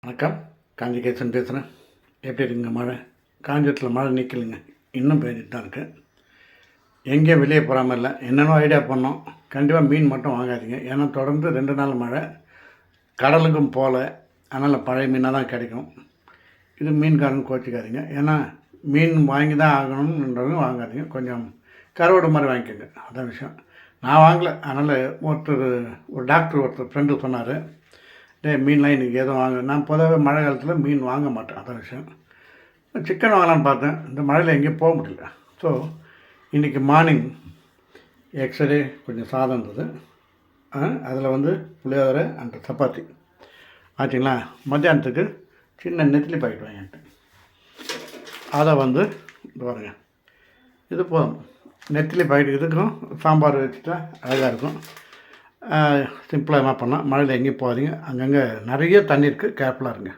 வணக்கம். காஞ்சிகேசன் பேசுகிறேன். எப்படி இருக்குங்க மழை? காஞ்சிபுரத்தில் மழை நிற்கலைங்க, இன்னும் பெஞ்சிட்டு தான் இருக்குது. எங்கேயும் வெளியே போகாமல் இல்லை. என்னென்னோ ஐடியா பண்ணோம். கண்டிப்பாக மீன் மட்டும் வாங்காதீங்க. ஏன்னா தொடர்ந்து 2 நாள் மழை, கடலுக்கும் போகல. அதனால் பழைய மீனாக தான் கிடைக்கும். இது மீன்காரன் கோச்சிக்காதீங்க. ஏன்னா மீன் வாங்கி தான் ஆகணுன்றதும் வாங்காதீங்க. கொஞ்சம் கருவாடு மாதிரி வாங்கிக்கோங்க, அதான் விஷயம். நான் வாங்கலை. அதனால் ஒரு டாக்டர் ஃப்ரெண்டு சொன்னார், மீன்லாம் இன்றைக்கி எதுவும் வாங்க. நான் பொதுவாக மழை காலத்தில் மீன் வாங்க மாட்டேன், அதான் விஷயம். சிக்கன் வாங்கலான்னு பார்த்தேன். இந்த மழையில் எங்கேயும் போக முடியல. ஸோ இன்றைக்கி மார்னிங் எக்ஸ்ரே கொஞ்சம் சாதம் இருந்தது. அதில் புளியோதரை அண்ட் சப்பாத்தி ஆச்சுங்களா. மத்தியானத்துக்கு சின்ன நெத்திலி பாக்கெட் வாங்கிட்டேன். அதை இது பாருங்க, இது போதும். நெத்திலி பாக்கெட் இதுக்கும் சாம்பார் வச்சுட்டா அழகாக இருக்கும். சிம்பிளாக என்ன பண்ணால், மழையில் எங்கேயும் போகாதீங்க. அங்கங்கே நிறைய தண்ணி இருக்குது, கேர்ஃபுல்லாக இருங்க.